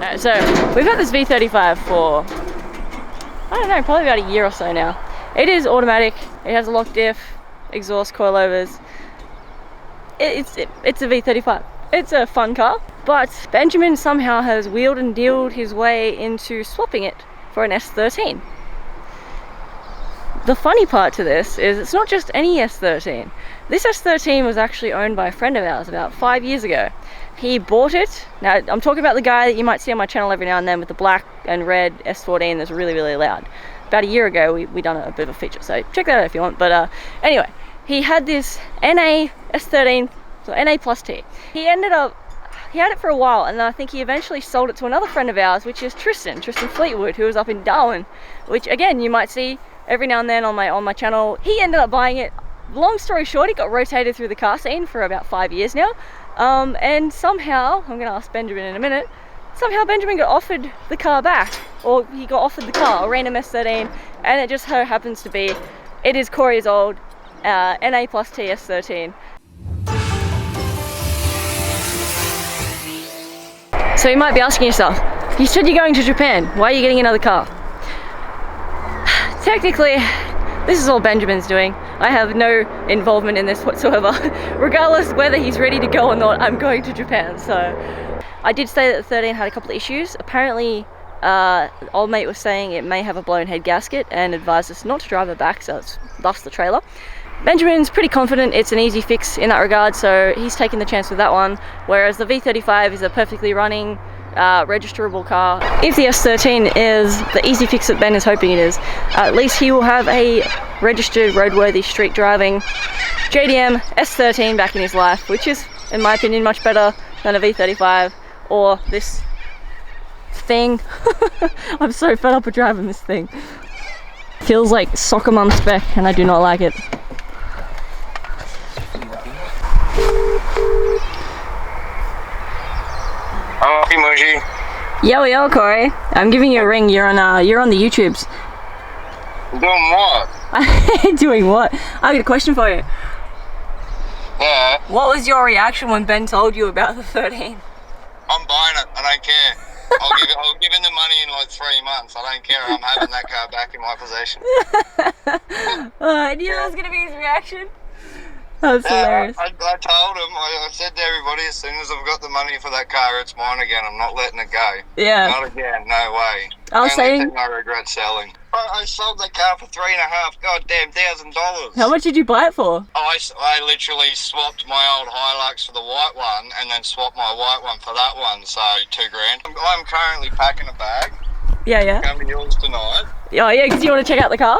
Alright, so we've had this V35 for, I don't know, probably about a year or so now. It is automatic, it has a lock diff, exhaust coilovers. It's a V35. It's a fun car, but Benjamin somehow has wheeled and dealed his way into swapping it for an S13. The funny part to this is it's not just any S13. This S13 was actually owned by a friend of ours about 5 years ago. He bought it. Now, I'm talking about the guy that you might see on my channel every now and then with the black and red S14 that's really, really loud. About a year ago, we done a bit of a feature, so check that out if you want. But anyway, he had this NA S13, so NA plus T. He had it for a while, and I think he eventually sold it to another friend of ours, which is Tristan Fleetwood, who was up in Darwin, which again, you might see every now and then on my channel. He ended up buying it. Long story short, he got rotated through the car scene for about 5 years now. And somehow, I'm going to ask Benjamin in a minute, somehow Benjamin got offered the car back, or he got offered the car, a random S13, and it just so happens to be, it is Corey's old NA plus T S13. So you might be asking yourself, you said you're going to Japan, why are you getting another car? Technically, this is all Benjamin's doing. I have no involvement in this whatsoever. Regardless whether he's ready to go or not, I'm going to Japan. So I did say that the 13 had a couple of issues. Apparently, old mate was saying it may have a blown head gasket and advised us not to drive it back, so it's thus the trailer. Benjamin's pretty confident it's an easy fix in that regard, so he's taking the chance with that one, whereas the V35 is a perfectly running, registerable car. If the S13 is the easy fix that Ben is hoping it is, at least he will have a registered roadworthy street driving JDM S13 back in his life, which is, in my opinion, much better than a V35 or this thing. I'm so fed up with driving this thing. Feels like soccer mum spec, and I do not like it. Yo, Corey. I'm giving you a ring. You're on the YouTubes. Doing what? Doing what? I got a question for you. Yeah. What was your reaction when Ben told you about the 13? I'm buying it. I don't care. I'll give him the money in like 3 months. I don't care. I'm having that car back in my possession. I knew that was gonna be his reaction. That's hilarious. I told him, I said to everybody, as soon as I've got the money for that car, it's mine again. I'm not letting it go. Yeah. Not again, no way. I was saying, I regret selling. I sold that car for $3,500. How much did you buy it for? I literally swapped my old Hilux for the white one, and then swapped my white one for that one, so $2,000. I'm currently packing a bag. Yeah. Come to yours tonight. Oh yeah, because you want to check out the car?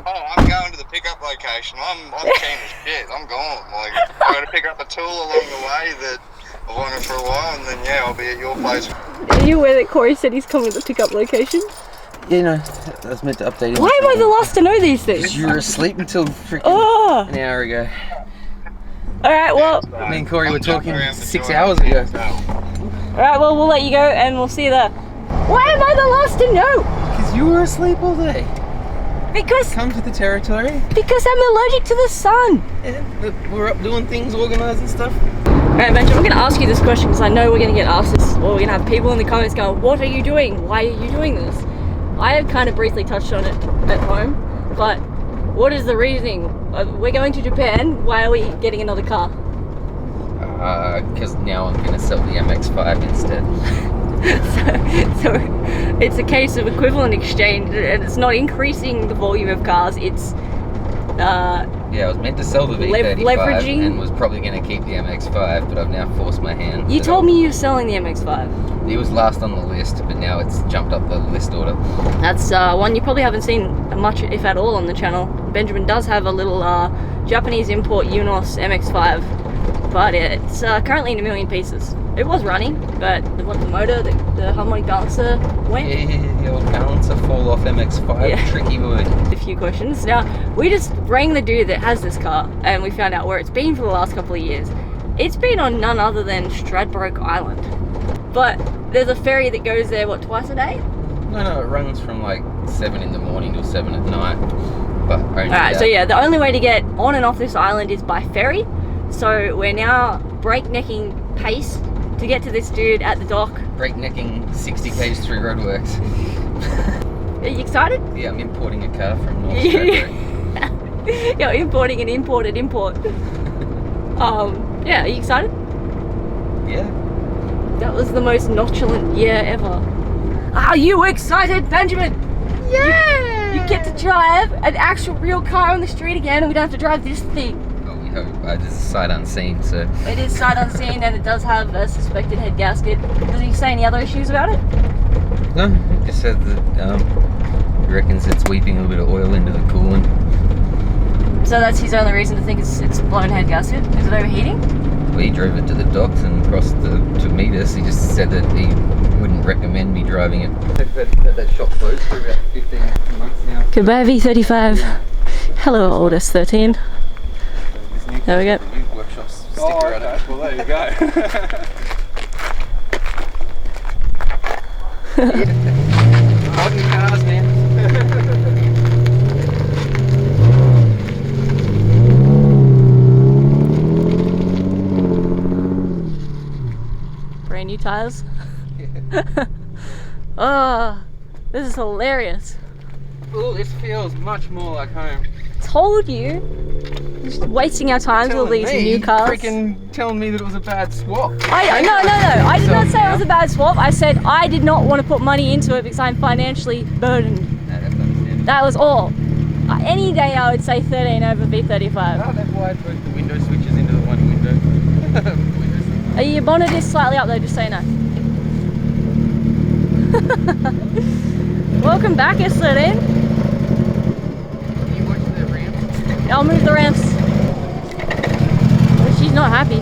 Oh, I'm going to the pickup location. I'm keen as shit. I'm gone. Like, I'm going to pick up a tool along the way that I've wanted for a while, and then yeah, I'll be at your place. Are you aware that Corey said he's coming to the pickup location? Yeah, no, I was meant to update him. Why am I the last to know these things? You were asleep until freaking an hour ago. Alright, well... Me and Corey were talking 6 hours ago. Alright, well, we'll let you go and we'll see you there. Why am I the last to know? Because you were asleep all day. Because... Come to the territory. Because I'm allergic to the sun. Yeah, we're up doing things, organising stuff. Alright, Benjamin, I'm going to ask you this question because I know we're going to get asked this, or we're going to have people in the comments going, what are you doing? Why are you doing this? I have kind of briefly touched on it at home, but what is the reasoning? We're going to Japan, why are we getting another car? Because now I'm going to sell the MX-5 instead. so it's a case of equivalent exchange, and it's not increasing the volume of cars, it's yeah, I was meant to sell the V35 leveraging, and was probably going to keep the MX-5, but I've now forced my hand. You told me you were selling the MX-5. It was last on the list, but now it's jumped up the list order. That's one you probably haven't seen much, if at all, on the channel. Benjamin does have a little Japanese import Unos MX-5, but it's currently in a million pieces. It was running, but the motor, the harmonic balancer went. Yeah, the old balancer fall off MX-5, yeah. Tricky word. A few questions. Now, we just rang the dude that has this car, and we found out where it's been for the last couple of years. It's been on none other than Stradbroke Island. But there's a ferry that goes there, what, twice a day? No, it runs from like 7 in the morning till 7 at night. But alright, so yeah, the only way to get on and off this island is by ferry. So we're now breaknecking pace to get to this dude at the dock. Breaknecking 60 k's through roadworks. Are you excited? Yeah, I'm importing a car from North Australia. You're importing an imported import. Yeah, are you excited? Yeah. That was the most nonchalant yeah ever. Are you excited, Benjamin? Yeah! You get to drive an actual real car on the street again, and we don't have to drive this thing. Well, we hope. This is sight unseen, so. It is sight unseen, and it does have a suspected head gasket. Does he say any other issues about it? No, he just said that he reckons it's weeping a little bit of oil into the coolant. So that's his only reason to think it's blown head gasket? Is it overheating? We drove it to the docks and across to meet us. He just said that he wouldn't recommend me driving it. I've had that shop closed for about 15 months now. Goodbye V35. Hello old S13. There we go. New workshop sticker on it. Well, there you go. Modern cars, man. Brand new tires. Oh, this is hilarious. Oh, this feels much more like home. Told you. Just wasting our time with all these new cars. Freaking telling me that it was a bad swap. No. I did not say it was a bad swap. I said I did not want to put money into it because I'm financially burdened. No, that's understandable. That was all. Any day I would say 13 over V35. Oh, that's why I put the window switches into the one window. Your bonnet is slightly up though, just so you know. Welcome back, S13. Can you watch the ramp? I'll move the ramps. But she's not happy.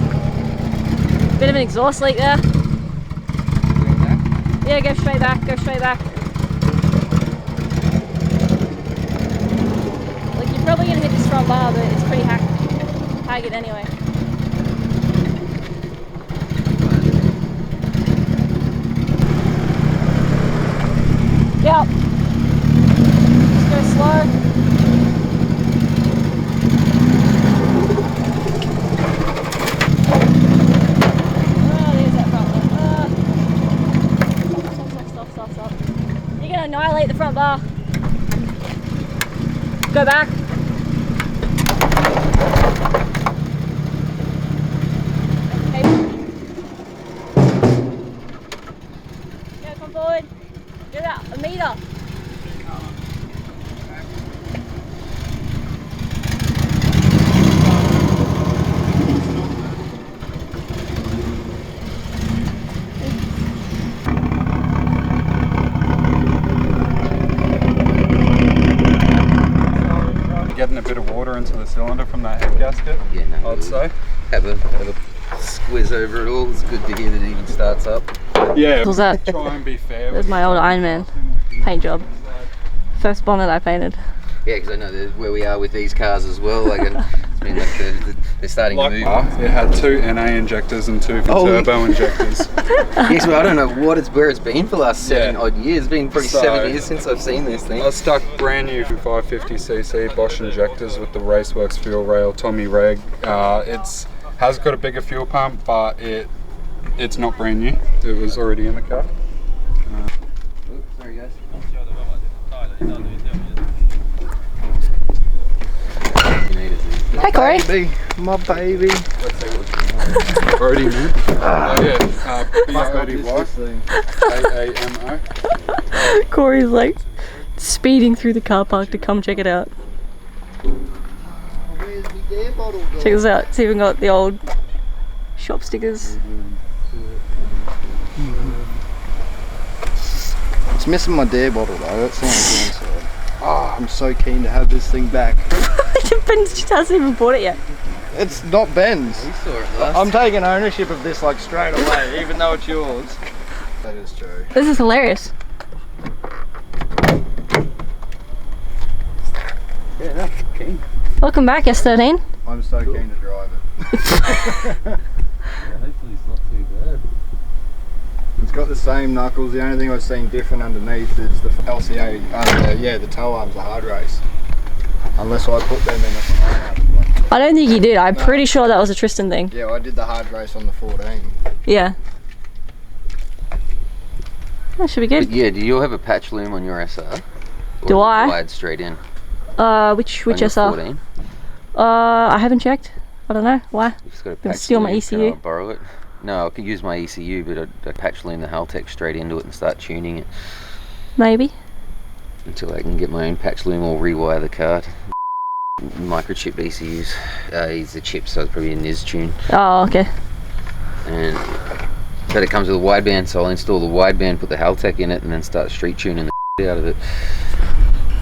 Bit of an exhaust leak there. Yeah, go straight back, go straight back. Like, you're probably gonna hit this front bar, but it's pretty haggard anyway. Yep. Just go slow. Oh, there's that front one. Stop. You're gonna annihilate the front bar. Go back. Okay. Yeah, come forward. Get out, a meter. Getting a bit of water into the cylinder from that head gasket, Yeah, no. I'd say. Have a squiz over it all. It's good to hear that it even starts up. Yeah, What was that? try and be fair. There's my old Iron Man paint job. First bonnet I painted. Yeah, because I know where we are with these cars as well. Like, it's been like they're starting to move. It had 2 NA injectors and 2 turbo injectors. Yes, well, I don't know where it's been for the last 7 Yeah. has been probably So- 7 years since I've seen this thing. I stuck brand new 550cc Bosch injectors with the Raceworks fuel rail, Tommy Reg. Has got a bigger fuel pump, but it's not brand new. It was already in the car. Sorry guys. Hey Corey. Baby, my baby. Already new. B30Y, AAMO. Corey's like speeding through the car park to come check it out. Where's my gear bottle gone? Check this out. It's even got the old shop stickers. It's missing my dare bottle though, that's the only thing inside. Oh, I'm so keen to have this thing back. Ben just hasn't even bought it yet. It's not Ben's. We saw it last. I'm taking ownership of this like straight away, even though it's yours. That is true. This is hilarious. Yeah, no, keen. Welcome back, S13. I'm so keen to drive it. Hopefully it's not too bad. It's got the same knuckles, the only thing I've seen different underneath is the LCA, the toe arms, the hard race. Unless I put them in the I don't think you did. I'm pretty sure that was a Tristan thing. Yeah, I did the hard race on the 14. Yeah. That should be good. But yeah, do you have a patch loom on your SR? Or Do is it I? wired straight in? Which On your SR? 14? I haven't checked. I don't know. Why? You've just got a Gonna patch steal my loom. ECU? Can I borrow it? No, I could use my ECU, but I'd patch loom the Haltech straight into it and start tuning it Maybe. until I can get my own patch loom or rewire the card. Microchip ECUs. He's a chip, so it's probably a NIS tune. Oh, okay. But it comes with a wideband, so I'll install the wideband, put the Haltech in it, and then start street tuning the out of it.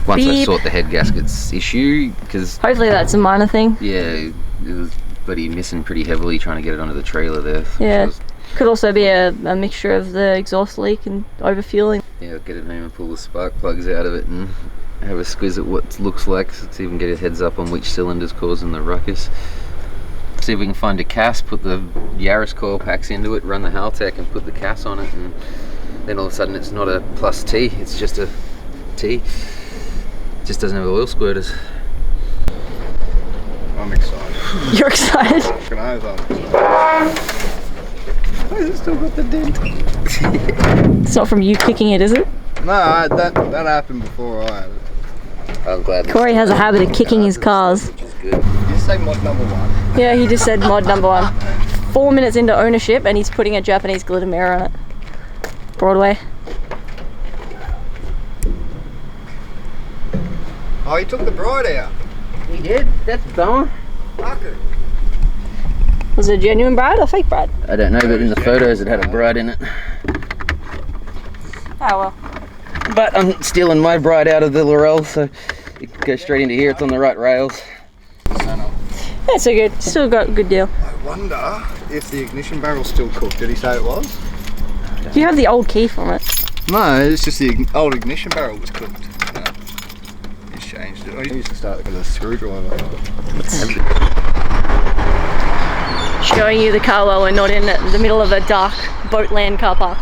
Once I Beep. sort the head gaskets issue, because Hopefully that's a minor thing. yeah, it was bloody missing pretty heavily trying to get it onto the trailer there. Yeah. So Could also be a mixture of the exhaust leak and overfueling. yeah, I'll get it home and pull the spark plugs out of it and have a squiz at what it looks like, so to even get a heads up on which cylinder's causing the ruckus. See if we can find a CAS, put the Yaris coil packs into it, run the Haltech and put the CAS on it, and then all of a sudden it's not a plus T, it's just a T. It just doesn't have oil squirters. I'm excited. You're excited? Fucking oath, I'm excited. It's still got the dent. It's not from you kicking it, is it? No, that happened before I had it. I'm glad. Corey has a habit of kicking his cars. Which is good. You say mod number 1. Yeah, he just said mod number 1. 4 minutes into ownership and he's putting a Japanese glitter mirror on it. Broadway. Oh, he took the bride out. He did? That's dumb. Fucker. Was it a genuine bride or fake bride? I don't know, but in the photos it had a bride in it. Oh well. But I'm stealing my bride out of the Laurel, so it can go straight into here. It's on the right rails. That's so good. Still got a good deal. I wonder if the ignition barrel's still cooked. Did he say it was? Do you have the old key from it? No, it's just the old ignition barrel was cooked. No. He's changed it. I used to start with a screwdriver. Showing you the car while we're not in the middle of a dark boatland car park.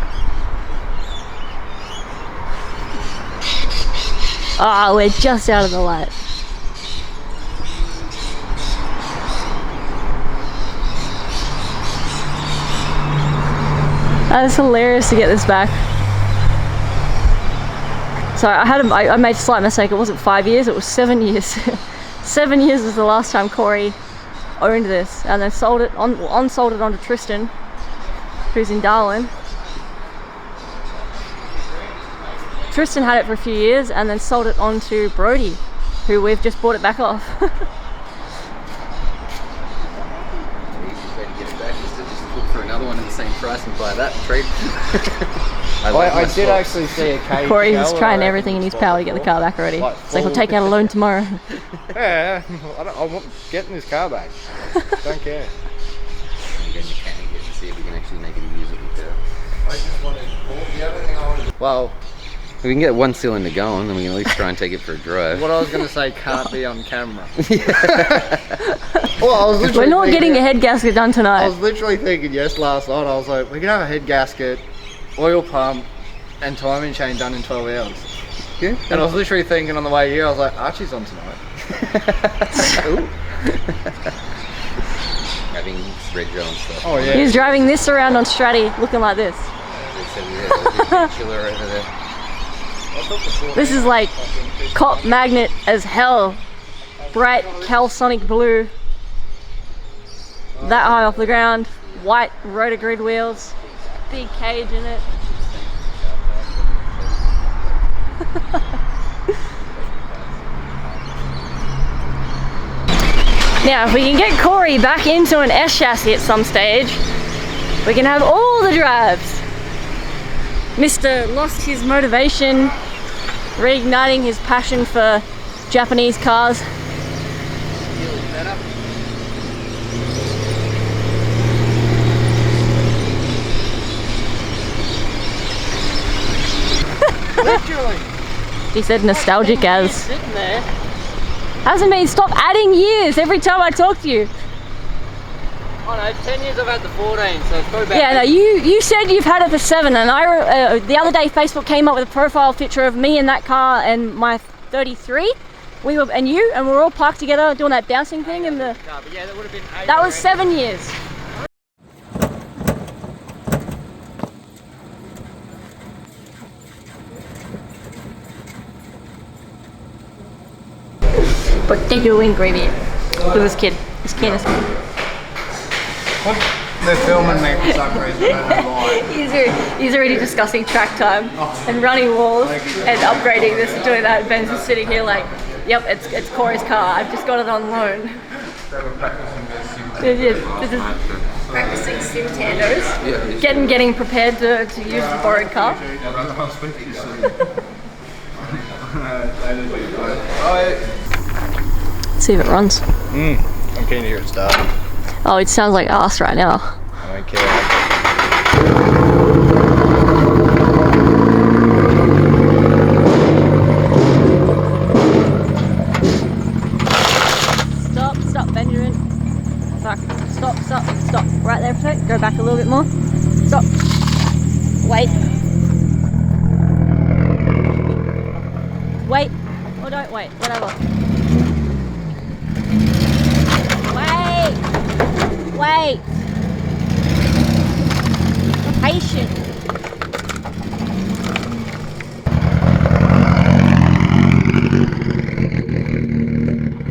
Ah, we're just out of the light. That is hilarious to get this back. So I made a slight mistake. It wasn't 5 years, it was 7 years. 7 years was the last time Corey owned this, and then sold it on-sold it onto Tristan, who's in Darwin. Tristan had it for a few years and then sold it on to Brody, who we've just bought it back off. Look for another one at the same price and buy that trade. I did actually see a cage. Corey's trying everything in his power to get the car back already. It's like, we'll take out a loan tomorrow. Yeah, I'm getting this car back. Don't care. I'm going to mechanic it to see if we can actually make it a usable car. I just wanted, the other thing I wanted. Well, We can get one cylinder going, and we can at least try and take it for a drive. what I was going to say can't be on camera. Well, I was literally We're not thinking- getting a head gasket done I tonight. was literally thinking last night. I was like, we can have a head gasket, oil pump, and timing chain done in 12 hours. Yeah. And I was literally thinking on the way here, I was like, Archie's on tonight. Ooh. Having red gel and stuff. Oh yeah. He's driving this around on Stratty looking like this. They said we had a big killer over there. This is like cop magnet as hell. Bright calsonic blue. That high off the ground. White rotor grid wheels. Big cage in it. Now, if we can get Corey back into an S chassis at some stage, we can have all the drives. Mr. lost his motivation, reigniting his passion for Japanese cars. Literally. He said nostalgic as. Sitting there. Hasn't been. Stop adding years every time I talk to you. Oh no, 10 years I've had the 14, so it's probably about... Yeah, no, you said you've had it for 7, and I the other day Facebook came up with a profile picture of me in that car and my 33. We were and we're all parked together doing that bouncing thing in the. No, but yeah, that would have been 8. That was 7 years. potato ingredient. Look at this kid. This kid is... They're filming me for some reason. I don't know why. He's already discussing track time and running walls and upgrading this and doing that. And Ben's just sitting here like, yep, it's Corey's car. I've just got it on loan. Practicing sim-tandos. Getting prepared to use the borrowed car. See if it runs. I'm keen to hear it start. Oh, it sounds like ass right now. I don't care. Stop, Benjamin. Fuck. Stop. Right there for a sec. Go back a little bit more. Stop. Wait. Wait. Or don't wait. Whatever. Wait. Patient.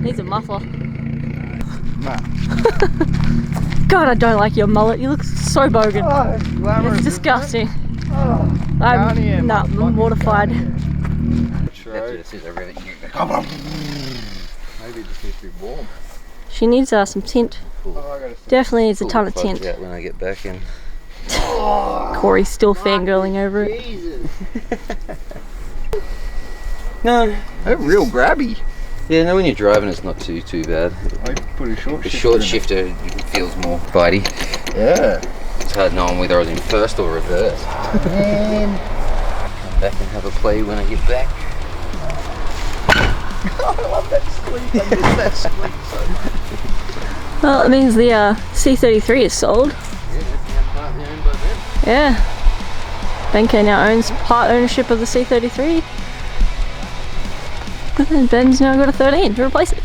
Needs a muffler. God, I don't like your mullet. You look so bogan. Oh, it's disgusting. I'm mortified. Come on. Maybe it just needs to be warm. She needs some tint. Definitely needs a ton of tint. When I get back in. Corey's still fangirling over it. No. They're real grabby. Yeah, no, when you're driving it's not too bad. I put a short The shifter short in it. shifter feels more bitey. Yeah. It's hard knowing whether I was in first or reverse. Man. Come back and have a play when I get back. I love that squeak. I miss that squeak so much. Well, it means the C33 is sold. Yeah. Benko now owns part ownership of the C33. And Ben's now got a 13 to replace it.